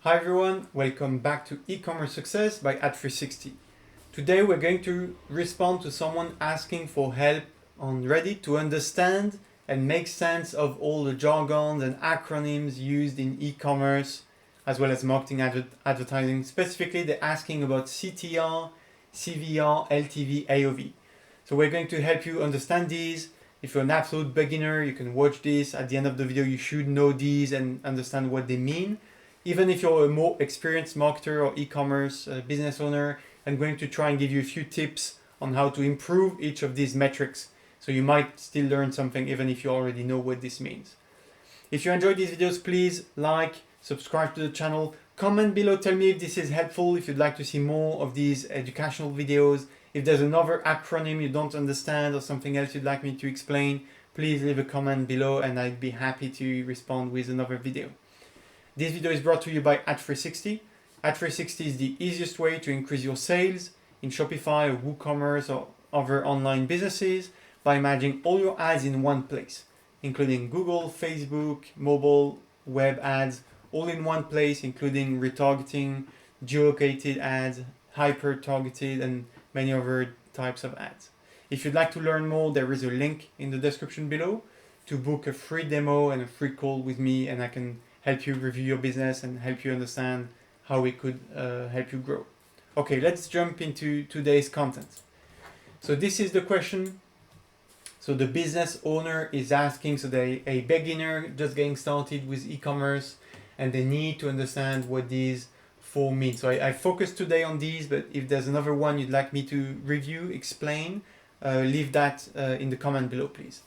Hi everyone, welcome back to E-commerce Success by Ad360. Today we're going to respond to someone asking for help on Reddit to understand and make sense of all the jargons and acronyms used in e-commerce as well as marketing advertising. Specifically, they're asking about CTR, CVR, LTV, AOV. So we're going to help you understand these. If you're an absolute beginner, you can watch this. At the end of the video, you should know these and understand what they mean. Even if you're a more experienced marketer or e-commerce business owner, I'm going to try and give you a few tips on how to improve each of these metrics. So you might still learn something even if you already know what this means. If you enjoyed these videos, please like, subscribe to the channel, comment below, tell me if this is helpful, if you'd like to see more of these educational videos. If there's another acronym you don't understand or something else you'd like me to explain, please leave a comment below and I'd be happy to respond with another video. This video is brought to you by Ad360. Ad360 is the easiest way to increase your sales in Shopify or WooCommerce or other online businesses by managing all your ads in one place, including Google, Facebook, mobile, web ads, all in one place, including retargeting, geolocated ads, hyper-targeted, and many other types of ads. If you'd like to learn more, there is a link in the description below to book a free demo and a free call with me, and I can help you review your business and help you understand how we could help you grow. Okay, let's jump into today's content. So this is the question. So the business owner is asking, so they a beginner just getting started with e-commerce and they need to understand what these four mean. So I focus today on these, but if there's another one you'd like me to review, explain, leave that in the comment below, please.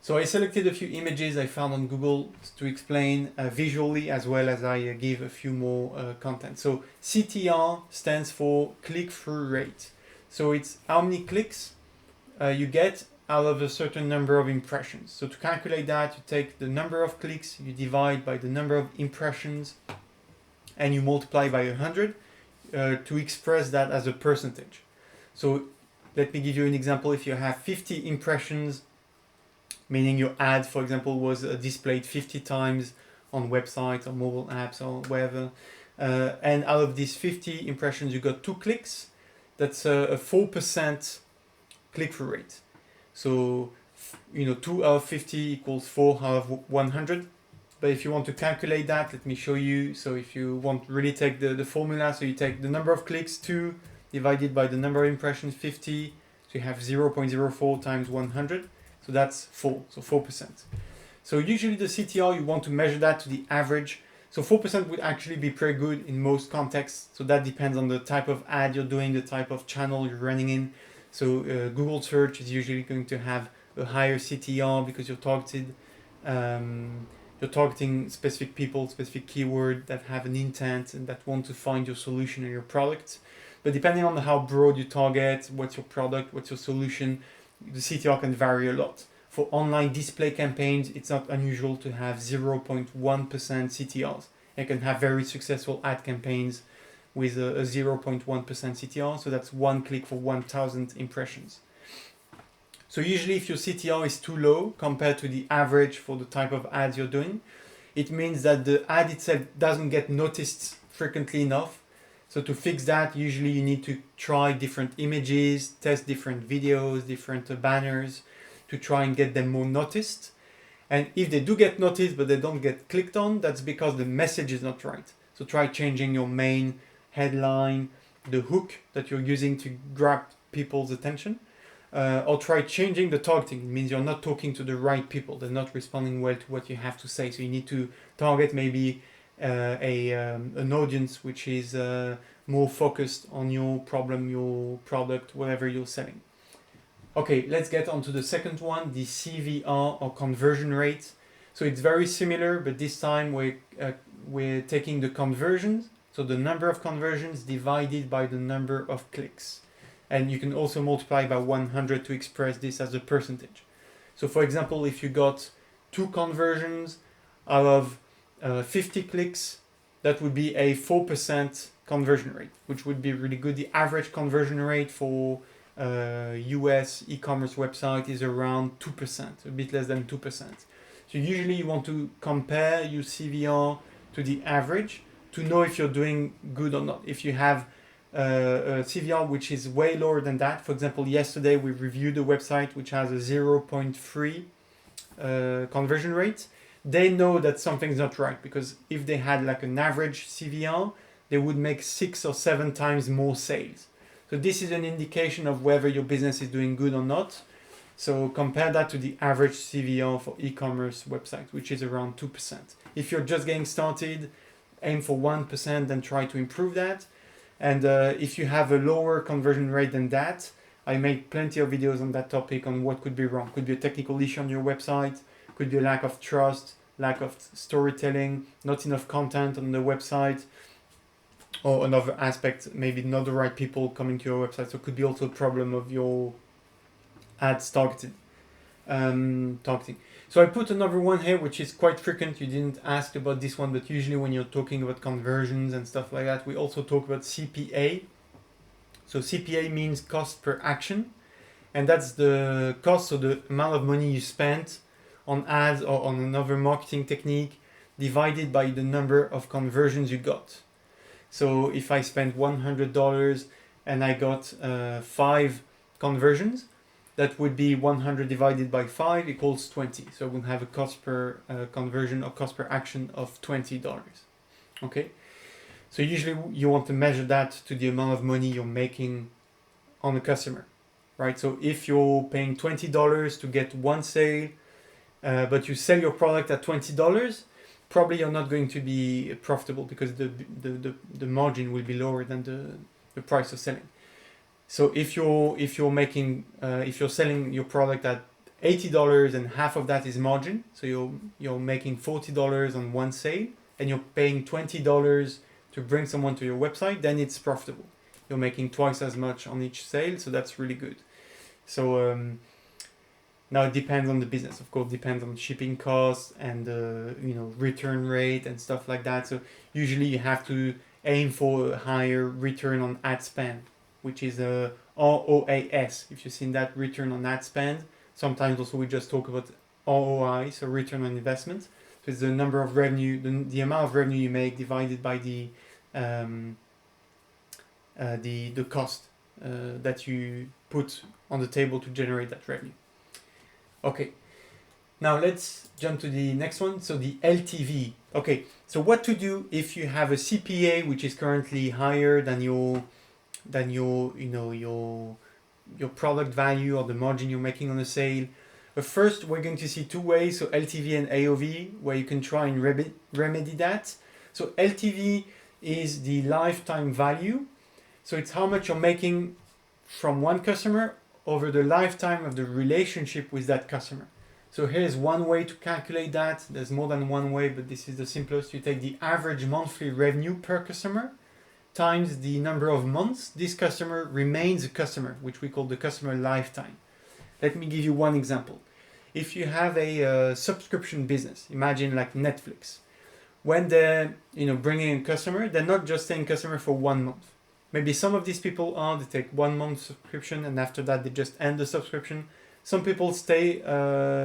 So I selected a few images I found on Google to explain visually as well as I give a few more content. So CTR stands for click-through rate. So it's how many clicks you get out of a certain number of impressions. So to calculate that, you take the number of clicks, you divide by the number of impressions, and you multiply by 100 to express that as a percentage. So let me give you an example. If you have 50 impressions, meaning your ad, for example, was displayed 50 times on websites or mobile apps or wherever, and out of these 50 impressions you got 2 clicks, that's a 4% click-through rate. So 2 out of 50 equals 4 out of 100. But if you want to calculate that, let me show you. So if you want to really take the formula, so you take the number of clicks 2 divided by the number of impressions 50, so you have 0.04 times 100. So that's 4, so 4%. So usually the CTR, you want to measure that to the average. So 4% would actually be pretty good in most contexts. So that depends on the type of ad you're doing, the type of channel you're running in. So Google search is usually going to have a higher CTR because you're targeting specific people, specific keyword that have an intent and that want to find your solution or your product. But depending on how broad you target, what's your product, what's your solution, the CTR can vary a lot. For online display campaigns, it's not unusual to have 0.1% CTRs. You can have very successful ad campaigns with a 0.1% CTR, so that's 1 click for 1,000 impressions. So usually if your CTR is too low compared to the average for the type of ads you're doing, it means that the ad itself doesn't get noticed frequently enough. So to fix that, usually you need to try different images, test different videos, different banners to try and get them more noticed. And if they do get noticed but they don't get clicked on, that's because the message is not right. So try changing your main headline, the hook that you're using to grab people's attention, or try changing the targeting. It means you're not talking to the right people. They're not responding well to what you have to say. So you need to target maybe an audience which is more focused on your problem, your product, whatever you're selling. Okay, let's get on to the second one, the CVR or conversion rate. So it's very similar, but this time we're taking the conversions, so the number of conversions divided by the number of clicks. And you can also multiply by 100 to express this as a percentage. So for example, if you got 2 conversions out of 50 clicks, that would be a 4% conversion rate, which would be really good. The average conversion rate for US e-commerce website is around 2%, a bit less than 2%. So usually you want to compare your CVR to the average to know if you're doing good or not. If you have a CVR which is way lower than that, for example, yesterday we reviewed a website which has a 0.3 conversion rate, they know that something's not right, because if they had like an average CVR, they would make 6 or 7 times more sales. So this is an indication of whether your business is doing good or not. So compare that to the average CVR for e-commerce websites, which is around 2%. If you're just getting started, aim for 1%, then try to improve that. And if you have a lower conversion rate than that, I made plenty of videos on that topic on what could be wrong. Could be a technical issue on your website, could be a lack of trust, lack of storytelling, not enough content on the website, or another aspect, maybe not the right people coming to your website. So it could be also a problem of your ads targeting. So I put another one here, which is quite frequent. You didn't ask about this one, but usually when you're talking about conversions and stuff like that, we also talk about CPA. So CPA means cost per action, and that's the cost, so the amount of money you spent on ads or on another marketing technique divided by the number of conversions you got. So if I spent $100 and I got 5 conversions, that would be 100 divided by 5 equals 20. So we'll have a cost per conversion or cost per action of $20. Okay. So usually you want to measure that to the amount of money you're making on a customer, right? So if you're paying $20 to get 1 sale, but you sell your product at $20, probably you're not going to be profitable, because the margin will be lower than the price of selling. So if you're selling your product at $80 and half of that is margin, so you're making $40 on 1 sale and you're paying $20 to bring someone to your website, then it's profitable. You're making twice as much on each sale, so that's really good. So now it depends on the business, of course, depends on shipping costs and return rate and stuff like that. So usually you have to aim for a higher return on ad spend, which is a ROAS. If you've seen that, return on ad spend. Sometimes also we just talk about ROI, so return on investment. So it's the number of revenue, the amount of revenue you make divided by the cost that you put on the table to generate that revenue. Okay, now let's jump to the next one. So the LTV. Okay, so what to do if you have a CPA which is currently higher than your product value or the margin you're making on a sale. First, we're going to see 2 ways, so LTV and AOV, where you can try and remedy that. So LTV is the lifetime value. So it's how much you're making from one customer over the lifetime of the relationship with that customer. So here's one way to calculate that. There's more than one way, but this is the simplest. You take the average monthly revenue per customer times the number of months this customer remains a customer, which we call the customer lifetime. Let me give you one example. If you have a subscription business, imagine like Netflix. When they're bringing a customer, they're not just staying customer for 1 month. Maybe some of these people they take 1 month subscription and after that they just end the subscription. Some people stay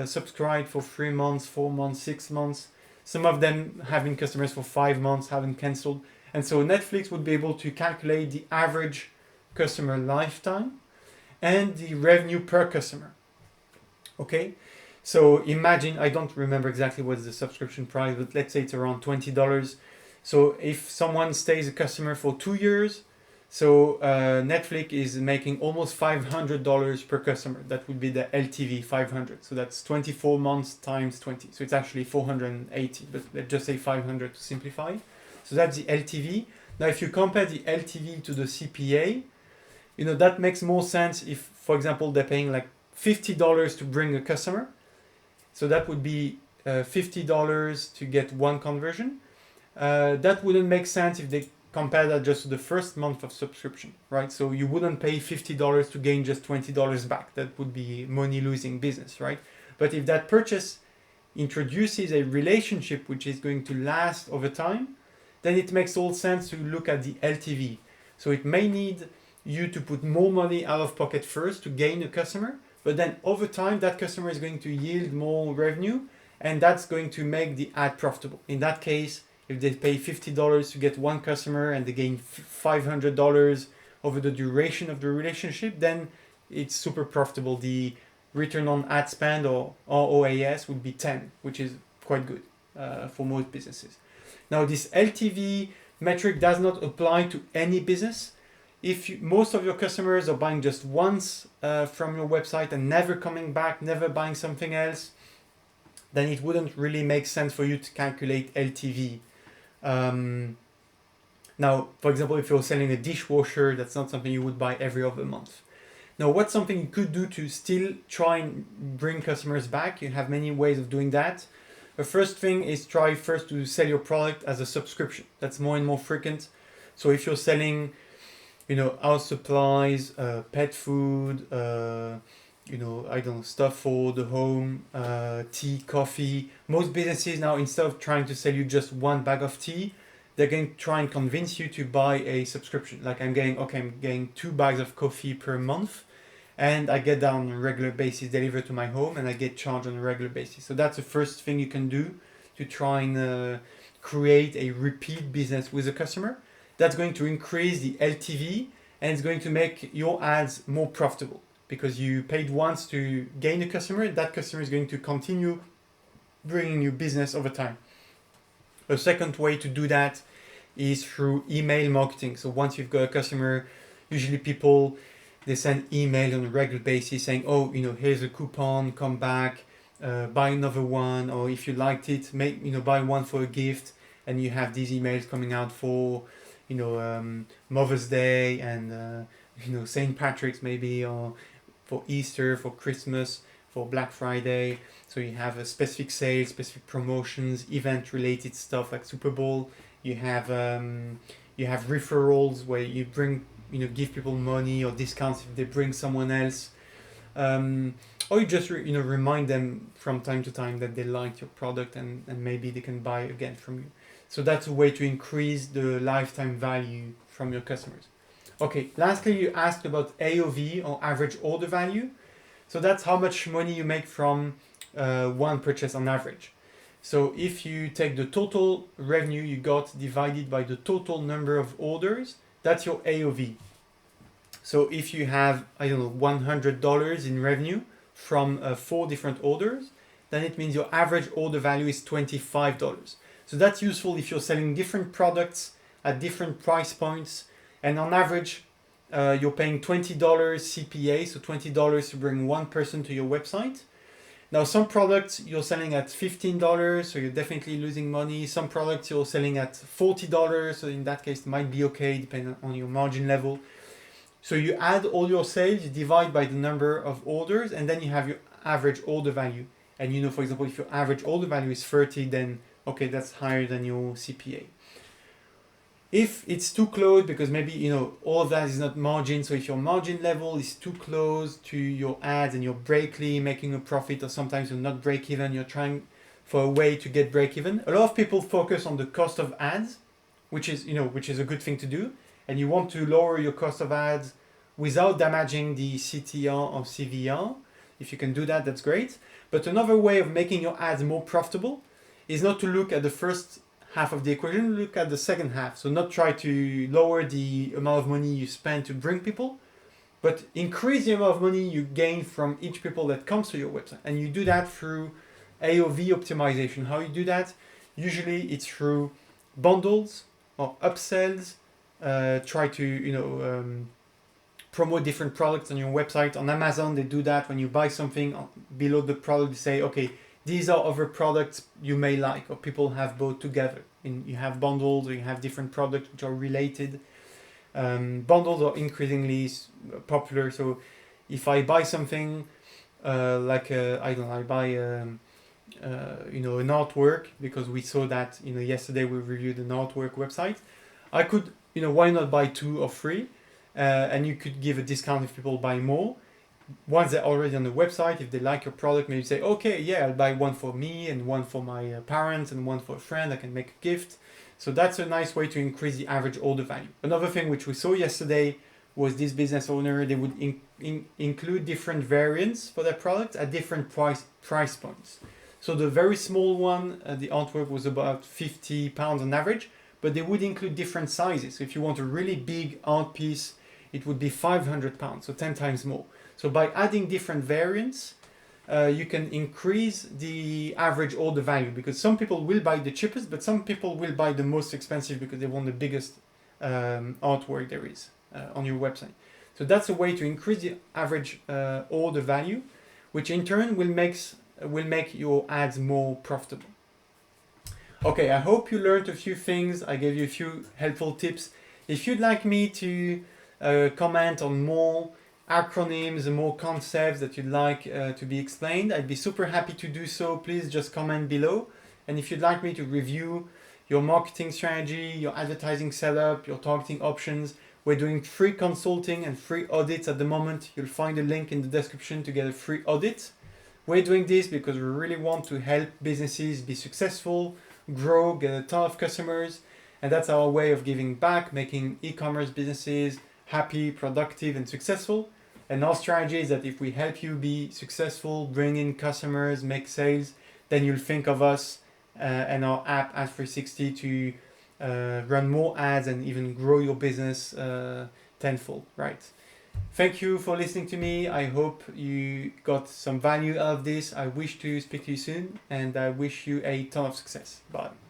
subscribed for 3 months, 4 months, 6 months. Some of them have been customers for 5 months, haven't cancelled. And so Netflix would be able to calculate the average customer lifetime and the revenue per customer. Okay, so imagine, I don't remember exactly what's the subscription price, but let's say it's around $20. So if someone stays a customer for 2 years, so Netflix is making almost $500 per customer. That would be the LTV, 500. So that's 24 months times 20. So it's actually 480, but let's just say 500 to simplify. So that's the LTV. Now, if you compare the LTV to the CPA, that makes more sense if, for example, they're paying like $50 to bring a customer. So that would be $50 to get 1 conversion. That wouldn't make sense if they compare that just to the first month of subscription, right? So you wouldn't pay $50 to gain just $20 back. That would be money-losing business, right? But if that purchase introduces a relationship which is going to last over time, then it makes all sense to look at the LTV. So it may need you to put more money out of pocket first to gain a customer, but then over time that customer is going to yield more revenue and that's going to make the ad profitable. In that case, if they pay $50 to get one customer and they gain $500 over the duration of the relationship, then it's super profitable. The return on ad spend, or ROAS, would be 10, which is quite good for most businesses. Now, this LTV metric does not apply to any business. If most of your customers are buying just once from your website and never coming back, never buying something else, then it wouldn't really make sense for you to calculate LTV. Now, for example, if you're selling a dishwasher, that's not something you would buy every other month. Now, what's something you could do to still try and bring customers back? You have many ways of doing that. The first thing is try first to sell your product as a subscription. That's more and more frequent. So if you're selling, house supplies, pet food, stuff for the home, tea, coffee. Most businesses now, instead of trying to sell you just one bag of tea, they're going to try and convince you to buy a subscription. Like I'm getting 2 bags of coffee per month, and I get that on a regular basis delivered to my home, and I get charged on a regular basis. So that's the first thing you can do to try and create a repeat business with a customer. That's going to increase the LTV, and it's going to make your ads more profitable because you paid once to gain a customer. That customer is going to continue bringing you business over time. A second way to do that is through email marketing. So once you've got a customer, usually people, they send email on a regular basis saying, oh, here's a coupon, come back, buy another one, or if you liked it, buy one for a gift. And you have these emails coming out for, Mother's Day and, St. Patrick's maybe, or for Easter, for Christmas, for Black Friday. So you have a specific sales, specific promotions, event-related stuff like Super Bowl. You have referrals where you bring, give people money or discounts if they bring someone else. Or you just remind them from time to time that they liked your product and maybe they can buy again from you. So that's a way to increase the lifetime value from your customers. Okay, lastly, you asked about AOV, or average order value. So that's how much money you make from one purchase on average. So if you take the total revenue you got divided by the total number of orders, that's your AOV. So if you have, $100 in revenue from 4 different orders, then it means your average order value is $25. So that's useful if you're selling different products at different price points. And on average, you're paying $20 CPA, so $20 to bring one person to your website. Now, some products you're selling at $15, so you're definitely losing money. Some products you're selling at $40, so in that case, it might be okay, depending on your margin level. So you add all your sales, you divide by the number of orders, and then you have your average order value. And for example, if your average order value is 30, then okay, that's higher than your CPA. If it's too close, because maybe all of that is not margin, so if your margin level is too close to your ads and you're breakly making a profit, or sometimes you're not break even, you're trying for a way to get break even. A lot of people focus on the cost of ads, which is a good thing to do, and you want to lower your cost of ads without damaging the CTR or CVR. If you can do that, that's great. But another way of making your ads more profitable is not to look at the first half of the equation, look at the second half. So not try to lower the amount of money you spend to bring people, but increase the amount of money you gain from each people that comes to your website. And you do that through AOV optimization. How you do that? Usually it's through bundles or upsells. Try to promote different products on your website. On Amazon, they do that. When you buy something, below the product, they say, okay, these are other products you may like, or people have both together. And you have bundles, or you have different products which are related. Bundles are increasingly popular. So if I buy something I buy an artwork, because we saw that yesterday we reviewed an artwork website. I could why not buy 2 or 3, and you could give a discount if people buy more. Once they're already on the website, if they like your product, maybe say, okay, yeah, I'll buy one for me and one for my parents and one for a friend. I can make a gift. So that's a nice way to increase the average order value. Another thing which we saw yesterday was this business owner, they would include different variants for their products at different price points. So the very small one, the artwork was about £50 on average, but they would include different sizes. So if you want a really big art piece, it would be £500, so 10 times more. So by adding different variants, you can increase the average order value, because some people will buy the cheapest, but some people will buy the most expensive because they want the biggest artwork there is on your website. So that's a way to increase the average order value, which in turn will make your ads more profitable. Okay, I hope you learned a few things. I gave you a few helpful tips. If you'd like me to comment on more acronyms and more concepts that you'd like to be explained, I'd be super happy to do so. Please just comment below. And if you'd like me to review your marketing strategy, your advertising setup, your targeting options, we're doing free consulting and free audits at the moment. You'll find a link in the description to get a free audit. We're doing this because we really want to help businesses be successful, grow, get a ton of customers, and that's our way of giving back, making e-commerce businesses happy, productive, and successful. And our strategy is that if we help you be successful, bring in customers, make sales, then you'll think of us and our app Ad360 to run more ads and even grow your business tenfold, right? Thank you for listening to me. I hope you got some value out of this. I wish to speak to you soon, and I wish you a ton of success. Bye.